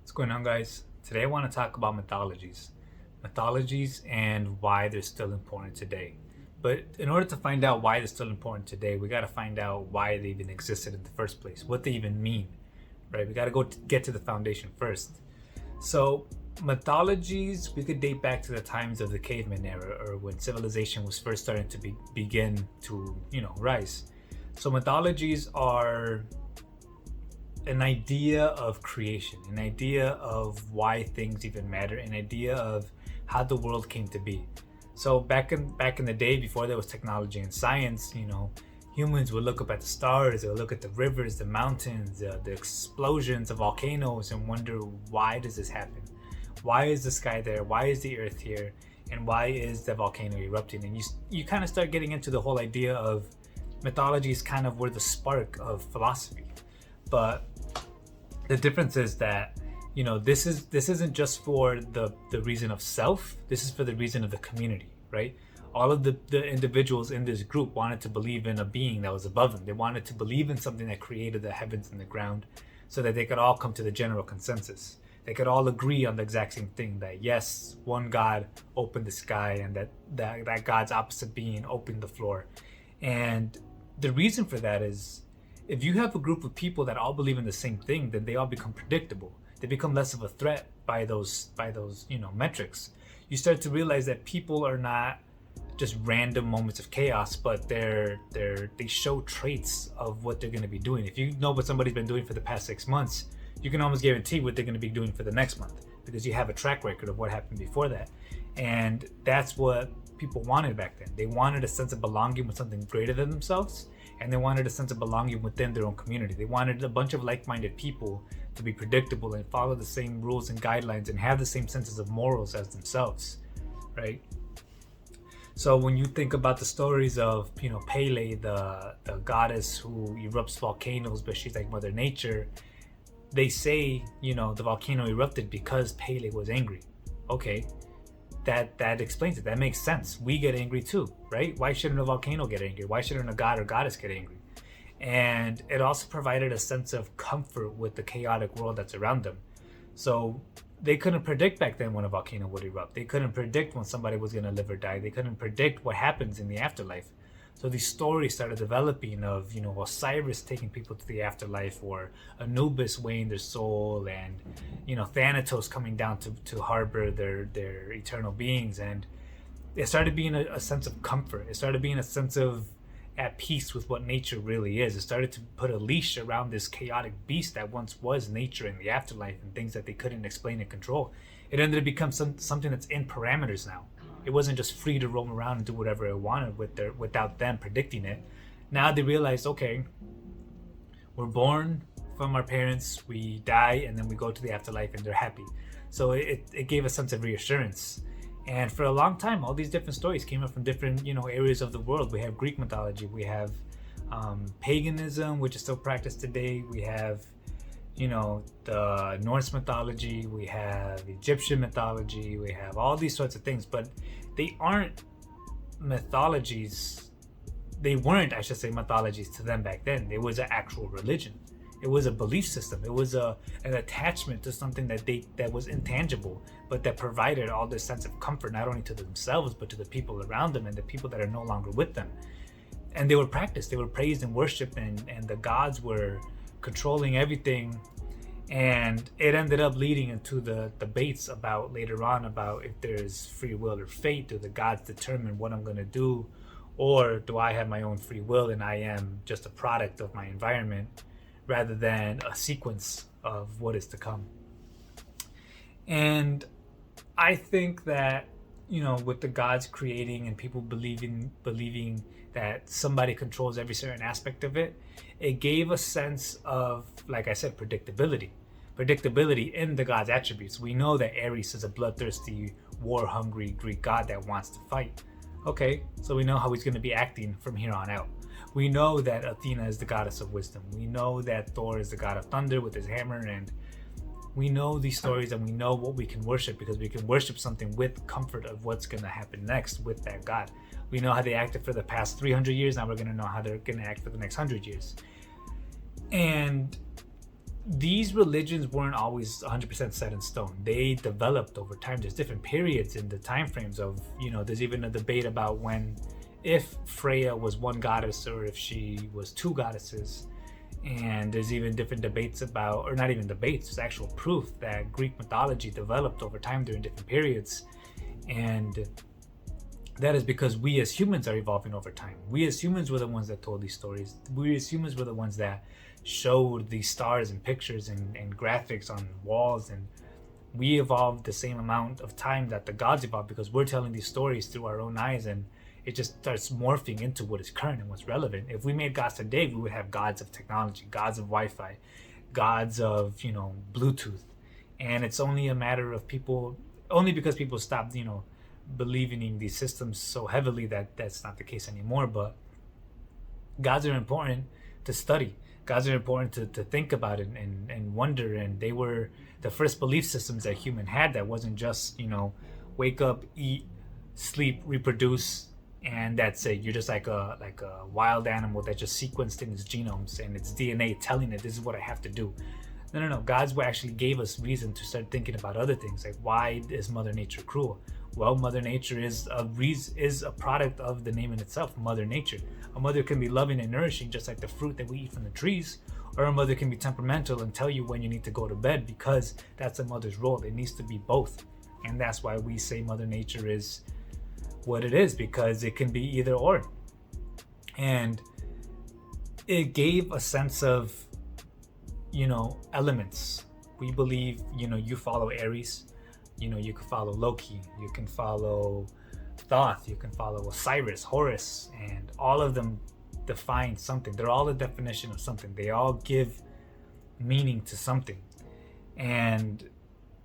What's going on, guys? Today I want to talk about mythologies and why they're still important today. But in order to find out why they're still important today, we got to find out why they even existed in the first place, what they even mean, right? We got to get to the foundation first. So mythologies, we could date back to the times of the caveman era, or when civilization was first starting to begin to rise. So mythologies are an idea of creation, an idea of why things even matter, an idea of how the world came to be. So back in the day, before there was technology and science, humans would look up at the stars, they would look at the rivers, the mountains, the explosions of volcanoes, and wonder, why does this happen? Why is the sky there? Why is the earth here? And why is the volcano erupting? And you kind of start getting into the whole idea of mythologies kind of were the spark of philosophy. But the difference is that this isn't just for the reason of self. This is for the reason of the community, right? All of the individuals in this group wanted to believe in a being that was above them. They wanted to believe in something that created the heavens and the ground, so that they could all come to the general consensus. They could all agree on the exact same thing, that yes, one God opened the sky, and that God's opposite being opened the floor. And the reason for that is, if you have a group of people that all believe in the same thing, then they all become predictable. They become less of a threat by those metrics. You start to realize that people are not just random moments of chaos, but they show traits of what they're going to be doing. If you know what somebody's been doing for the past 6 months, you can almost guarantee what they're going to be doing for the next month, because you have a track record of what happened before that. And that's what people wanted back then. They wanted a sense of belonging with something greater than themselves, and they wanted a sense of belonging within their own community. They wanted a bunch of like-minded people to be predictable and follow the same rules and guidelines and have the same senses of morals as themselves, right? So when you think about the stories of Pele, the goddess who erupts volcanoes, but she's like Mother Nature, they say the volcano erupted because Pele was angry. Okay, that explains it. That makes sense. We get angry too, right? Why shouldn't a volcano get angry? Why shouldn't a god or goddess get angry? And it also provided a sense of comfort with the chaotic world that's around them. So they couldn't predict back then when a volcano would erupt. They couldn't predict when somebody was going to live or die. They couldn't predict what happens in the afterlife. So these stories started developing of, Osiris taking people to the afterlife, or Anubis weighing their soul, and, Thanatos coming down to harbor their eternal beings. And it started being a sense of comfort. It started being a sense of at peace with what nature really is. It started to put a leash around this chaotic beast that once was nature in the afterlife, and things that they couldn't explain and control. It ended up becoming something that's in parameters now. It wasn't just free to roam around and do whatever it wanted without them predicting it. Now they realized, okay, we're born from our parents, we die, and then we go to the afterlife, and they're happy. So it gave a sense of reassurance. And for a long time, all these different stories came up from different areas of the world. We have Greek mythology, we have paganism, which is still practiced today. We have the Norse mythology, we have Egyptian mythology, we have all these sorts of things, but they aren't mythologies. They weren't, I should say, mythologies to them back then. It was an actual religion. It was a belief system. It was an attachment to something that was intangible, but that provided all this sense of comfort, not only to themselves, but to the people around them and the people that are no longer with them. And they were practiced, they were praised and worshipped, and the gods were controlling everything. And it ended up leading into the debates about later on about if there's free will or fate. Do the gods determine what I'm going to do, or do I have my own free will and I am just a product of my environment rather than a sequence of what is to come? And I think that with the gods creating and people believing that somebody controls every certain aspect of it, it gave a sense of, like I said, predictability in the god's attributes. We know that Ares is a bloodthirsty, war-hungry Greek god that wants to fight. Okay, so we know how he's going to be acting from here on out. We know that Athena is the goddess of wisdom. We know that Thor is the god of thunder with his hammer, and we know these stories, and we know what we can worship, because we can worship something with comfort of what's going to happen next with that god. We know how they acted for the past 300 years. Now we're going to know how they're going to act for the next 100 years. And these religions weren't always 100% set in stone. They developed over time. There's different periods in the time frames of, there's even a debate about when, if Freya was one goddess or if she was two goddesses. And there's even different debates about, or not even debates, there's actual proof that Greek mythology developed over time during different periods. And that is because we as humans are evolving over time. We as humans were the ones that told these stories. We as humans were the ones that showed these stars and pictures and graphics on walls. And we evolved the same amount of time that the gods evolved, because we're telling these stories through our own eyes, and it just starts morphing into what is current and what's relevant. If we made gods today, we would have gods of technology, gods of Wi-Fi, gods of, Bluetooth. And it's only a matter of people, only because people stopped, believing in these systems so heavily, that that's not the case anymore. But gods are important to study. Gods are important to think about and wonder. And they were the first belief systems that human had, that wasn't just, wake up, eat, sleep, reproduce, and that's it. You're just like a wild animal that just sequenced in its genomes and its DNA telling it, this is what I have to do. No. Gods actually gave us reason to start thinking about other things, like, why is Mother Nature cruel? Well, Mother Nature is a product of the name in itself, Mother Nature. A mother can be loving and nourishing, just like the fruit that we eat from the trees, or a mother can be temperamental and tell you when you need to go to bed, because that's a mother's role. It needs to be both. And that's why we say Mother Nature is what it is, because it can be either or. And it gave a sense of, elements. We believe, you follow Aries, you can follow Loki, you can follow Thoth, you can follow Osiris, Horus, and all of them define something. They're all a definition of something. They all give meaning to something. And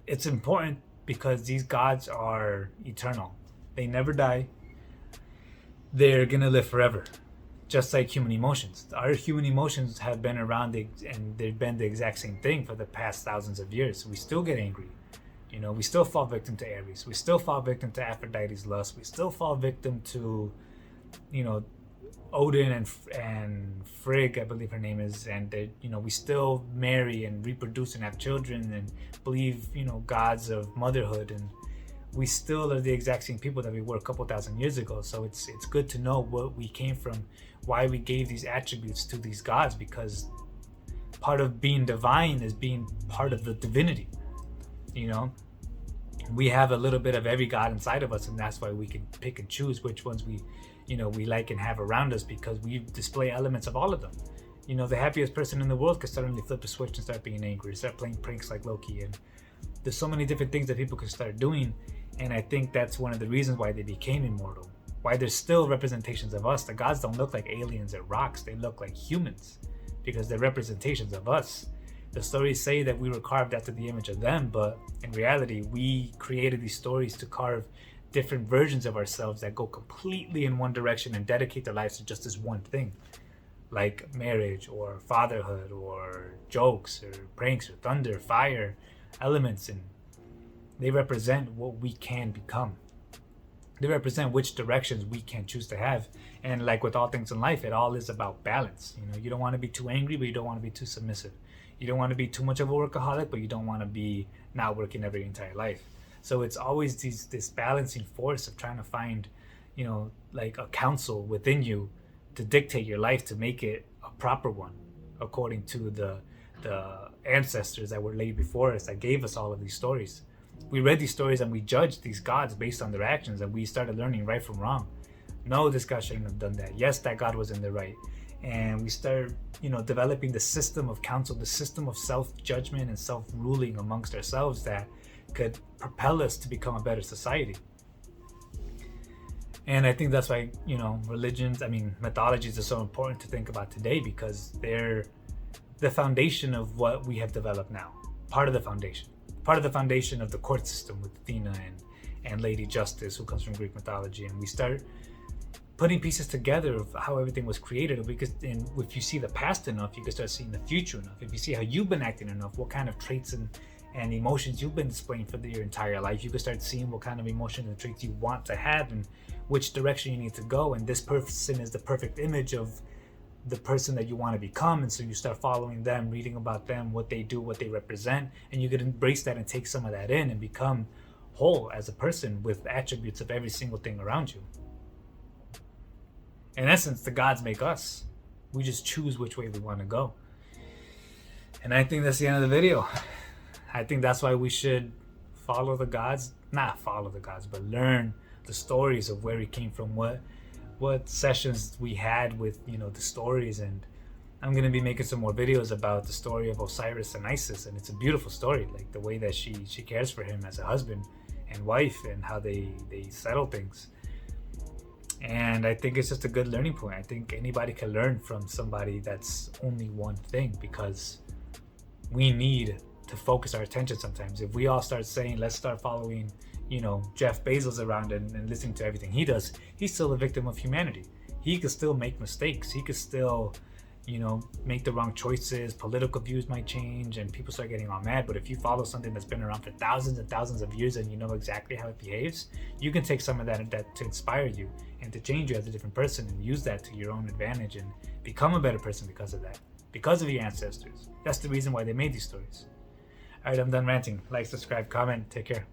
it's important because these gods are eternal. They never die. They're gonna live forever. Just like human emotions. Our human emotions have been around, and they've been the exact same thing for the past thousands of years. We still get angry. We still fall victim to Aries. We still fall victim to Aphrodite's lust. We still fall victim to, Odin and Frigg, I believe her name is. And they, we still marry and reproduce and have children and believe, gods of motherhood. And we still are the exact same people that we were a couple thousand years ago. So it's good to know what we came from, why we gave these attributes to these gods, because part of being divine is being part of the divinity. We have a little bit of every god inside of us, and that's why we can pick and choose which ones we like and have around us, because we display elements of all of them. The happiest person in the world could suddenly flip a switch and start being angry, start playing pranks like Loki, and there's so many different things that people can start doing. And I think that's one of the reasons why they became immortal, why there's still representations of us. The gods don't look like aliens or rocks, they look like humans, because they're representations of us. The stories say that we were carved after the image of them, but in reality, we created these stories to carve different versions of ourselves that go completely in one direction and dedicate their lives to just this one thing, like marriage or fatherhood or jokes or pranks or thunder, fire, elements. And they represent what we can become. They represent which directions we can choose to have. And like with all things in life, it all is about balance. You don't want to be too angry, but you don't want to be too submissive. You don't want to be too much of a workaholic, but you don't want to be not working every entire life. So it's always this balancing force of trying to find, like a counsel within you to dictate your life, to make it a proper one, according to the ancestors that were laid before us, that gave us all of these stories. We read these stories and we judged these gods based on their actions, and we started learning right from wrong. No, this god shouldn't have done that. Yes, that god was in the right. And we started, developing the system of counsel, the system of self-judgment and self-ruling amongst ourselves that could propel us to become a better society. And I think that's why, mythologies are so important to think about today, because they're the foundation of what we have developed now. Part of the foundation of the court system with Athena and Lady Justice, who comes from Greek mythology. And we start putting pieces together of how everything was created, because if you see the past enough, you can start seeing the future enough. If you see how you've been acting enough, what kind of traits and emotions you've been displaying for your entire life, you can start seeing what kind of emotions and traits you want to have and which direction you need to go. And this person is the perfect image of the person that you want to become, and so you start following them, reading about them, what they do, what they represent, and you could embrace that and take some of that in and become whole as a person with attributes of every single thing around you. In essence, the gods make us. We just choose which way we want to go. And I think that's the end of the video. I think that's why we should follow the gods, not follow the gods, but learn the stories of where we came from, what sessions we had with, the stories. And I'm going to be making some more videos about the story of Osiris and Isis, and it's a beautiful story, like the way that she cares for him as a husband and wife, and how they settle things. And I think it's just a good learning point. I think anybody can learn from somebody that's only one thing, because we need to focus our attention sometimes. If we all start saying, let's start following, Jeff Bezos around and listening to everything he does, he's still a victim of humanity. He could still make mistakes. He could still, make the wrong choices. Political views might change and people start getting all mad. But if you follow something that's been around for thousands and thousands of years and you know exactly how it behaves, you can take some of that to inspire you and to change you as a different person, and use that to your own advantage and become a better person because of that, because of your ancestors. That's the reason why they made these stories. All right, I'm done ranting. Like, subscribe, comment. Take care.